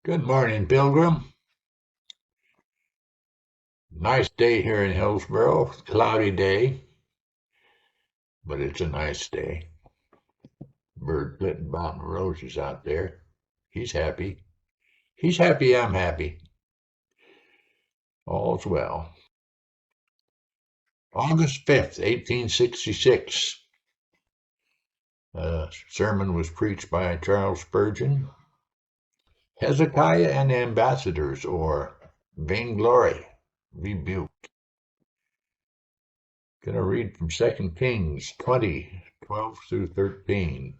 Good morning, Pilgrim. Nice day here in Hillsboro. Cloudy day, but it's a nice day. Bird flitting about in roses out there. He's happy. He's happy, I'm happy. All's well. August 5th, 1866. A sermon was preached by Charles Spurgeon. Hezekiah and Ambassadors, or Vainglory, Rebuked. Going to read from 2 Kings 20, 12 through 13.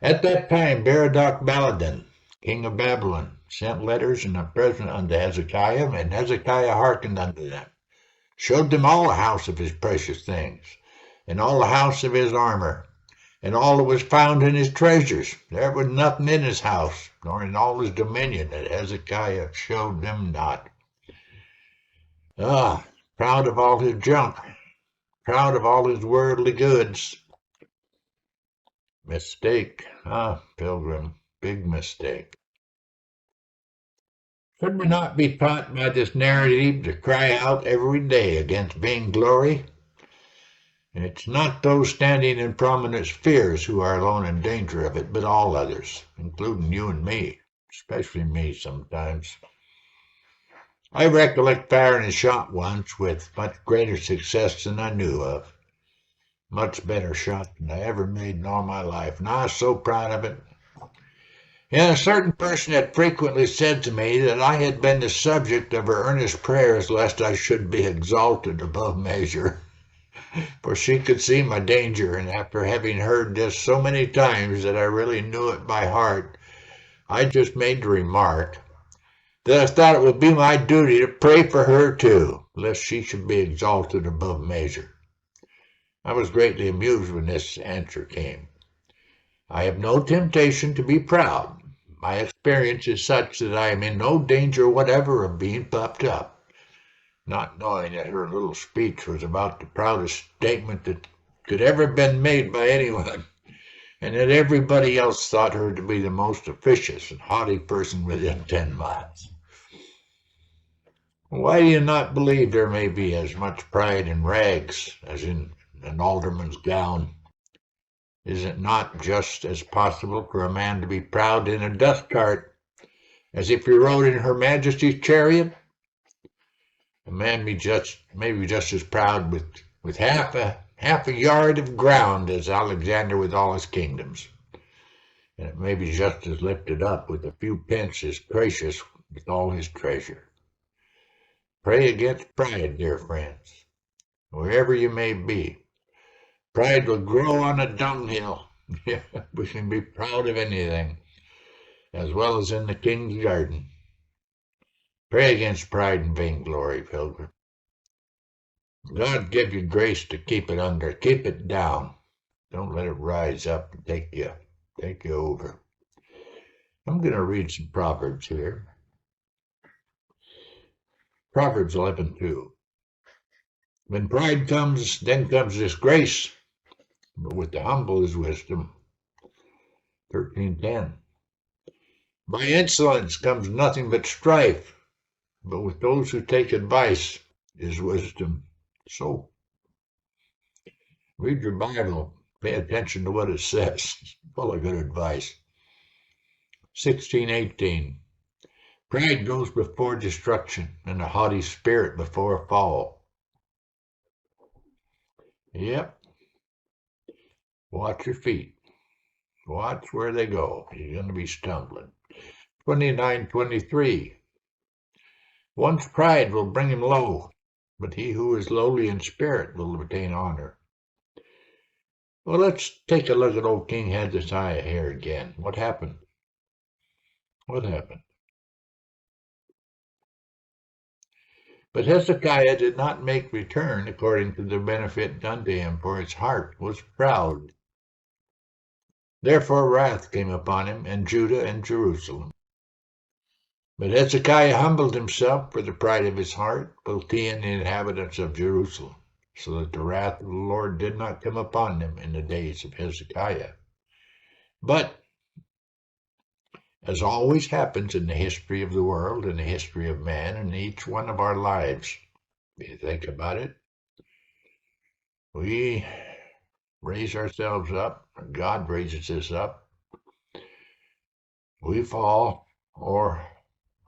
At that time Berodach-baladan, king of Babylon, sent letters and a present unto Hezekiah, and Hezekiah hearkened unto them, showed them all the house of his precious things, and all the house of his armour, and all that was found in his treasures. There was nothing in his house, nor in all his dominion, that Hezekiah showed them not. Proud of all his junk, proud of all his worldly goods. Mistake, Pilgrim, big mistake. Should we not be taught by this narrative to cry out every day against vainglory? And it's not those standing in prominent spheres who are alone in danger of it, but all others, including you and me, especially me sometimes. I recollect firing a shot once with much greater success than I knew of. Much better shot than I ever made in all my life, and I was so proud of it. And a certain person had frequently said to me that I had been the subject of her earnest prayers lest I should be exalted above measure. For she could see my danger, and after having heard this so many times that I really knew it by heart, I just made the remark that I thought it would be my duty to pray for her too, lest she should be exalted above measure. I was greatly amused when this answer came. I have no temptation to be proud. My experience is such that I am in no danger whatever of being puffed up, not knowing that her little speech was about the proudest statement that could ever have been made by anyone, and that everybody else thought her to be the most officious and haughty person within 10 miles. Why do you not believe there may be as much pride in rags as in an alderman's gown? Is it not just as possible for a man to be proud in a dust cart as if he rode in Her Majesty's chariot? A man may be just as proud with half a yard of ground as Alexander with all his kingdoms, and it may be just as lifted up with a few pence as Gracious with all his treasure. Pray against pride, dear friends, wherever you may be. Pride will grow on a dunghill. We can be proud of anything, as well as in the king's garden. Pray against pride and vainglory, Pilgrim. God give you grace to keep it under. Keep it down. Don't let it rise up and take you over. I'm going to read some Proverbs here. Proverbs 11:2. When pride comes, then comes disgrace, but with the humble is wisdom. 13:10. By insolence comes nothing but strife, but with those who take advice is wisdom. So, read your Bible, pay attention to what it says. It's full of good advice. 16:18. Pride goes before destruction, and a haughty spirit before a fall. Yep. Watch your feet. Watch where they go. You're going to be stumbling. 29:23. One's pride will bring him low, but he who is lowly in spirit will obtain honor. Well, let's take a look at old King Hezekiah here again. What happened? What happened? But Hezekiah did not make return according to the benefit done to him, for his heart was proud. Therefore wrath came upon him, and Judah and Jerusalem. But Hezekiah humbled himself for the pride of his heart, both he and the inhabitants of Jerusalem, so that the wrath of the Lord did not come upon them in the days of Hezekiah. But as always happens in the history of the world and the history of man and each one of our lives. If you think about it, we raise ourselves up, God raises us up, we fall, or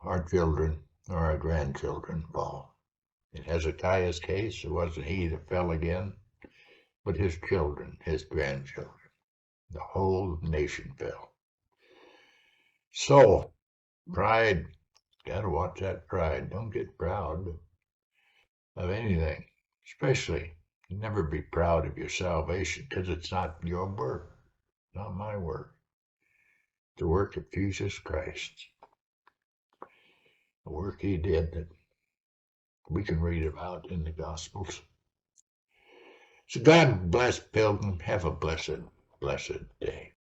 our children or our grandchildren fall. In Hezekiah's case, it wasn't he that fell again, but his children, his grandchildren. The whole nation fell. So, pride, gotta watch that pride. Don't get proud of anything, especially never be proud of your salvation, because it's not your work, not my work. The work of Jesus Christ. The work he did that we can read about in the Gospels. So God bless Pilgrim. Have a blessed, blessed day.